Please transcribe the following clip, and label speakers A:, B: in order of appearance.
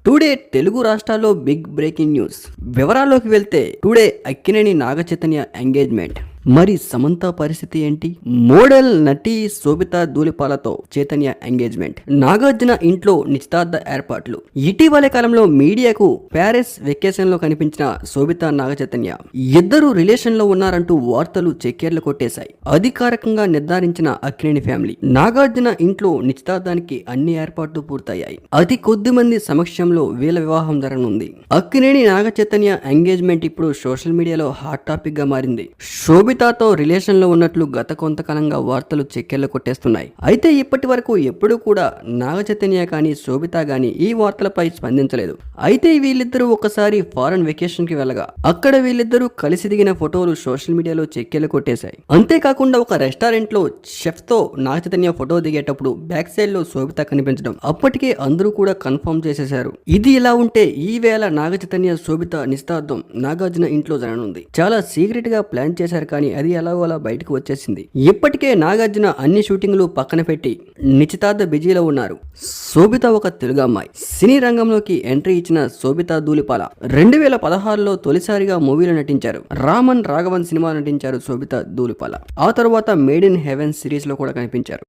A: Today Telugu రాష్ట్రాల్లో big breaking news. వివరాల్లోకి వెళ్తే టుడే అక్కినేని నాగచైతన్య ఎంగేజ్మెంట్. మరి సమంత పరిస్థితి ఏంటి? మోడల్ నటి శోభితా ధూళిపాలతో చైతన్య ఎంగేజ్మెంట్. నాగార్జున ఇంట్లో నిశ్చితార్థ ఏర్పాట్లు. ఇటీవల కాలంలో మీడియాకు ప్యారిస్ వెకేషన్ లో కనిపించిన శోభితా నాగచైతన్య ఇద్దరు రిలేషన్ లో ఉన్నారంటూ వార్తలు చెక్కేర్లు కొట్టేశాయి. అధికారికంగా నిర్ధారించిన అక్కినేని ఫ్యామిలీ నాగార్జున ఇంట్లో నిశ్చితార్థానికి అన్ని ఏర్పాట్లు పూర్తయ్యాయి. అతి కొద్ది మంది సమక్షంలో వీళ్ళ వివాహం జరగనుంది. అక్కినేని నాగచైతన్య ఎంగేజ్మెంట్ ఇప్పుడు సోషల్ మీడియాలో హాట్ టాపిక్ గా మారింది. శోభితాతో రిలేషన్ లో ఉన్నట్లు గత కొంతకాలంగా వార్తలు చెక్కెళ్లు కొట్టేస్తున్నాయి. అయితే ఇప్పటి వరకు ఎప్పుడూ కూడా నాగచైతన్య కానీ శోభిత గానీ ఈ వార్తలపై స్పందించలేదు. అయితే వీళ్ళిద్దరూ ఒకసారి ఫారెన్ వెకేషన్ కి వెళ్ళగా అక్కడ వీళ్ళిద్దరూ కలిసి దిగిన ఫోటోలు సోషల్ మీడియాలో చెక్కెళ్లు కొట్టేశాయి. అంతేకాకుండా ఒక రెస్టారెంట్ లో షెఫ్ తో నాగచైతన్య ఫోటో దిగేటప్పుడు బ్యాక్ సైడ్ లో శోభిత కనిపించడం అప్పటికే అందరూ కూడా కన్ఫర్మ్ చేసేశారు. ఇది ఇలా ఉంటే ఈ వేళ నాగచైతన్య శోభిత నిశ్చితార్థం నాగార్జున ఇంట్లో జరగనుంది. చాలా సీక్రెట్ గా ప్లాన్ చేశారు కానీ అది ఎలాగో అలా బయటకు వచ్చేసింది. ఇప్పటికే నాగార్జున అన్ని షూటింగ్లు పక్కన పెట్టి నిశ్చితార్థ బిజీలో ఉన్నారు. శోభిత ఒక తెలుగు అమ్మాయి. సినీ రంగంలోకి ఎంట్రీ ఇచ్చిన శోభిత ధూళిపాల 2016లో తొలిసారిగా మూవీలో నటించారు. రామన్ రాఘవన్ సినిమా నటించారు శోభిత ధూళిపాల. ఆ తర్వాత మేడ్ ఇన్ హెవెన్ సిరీస్ లో కూడా కనిపించారు.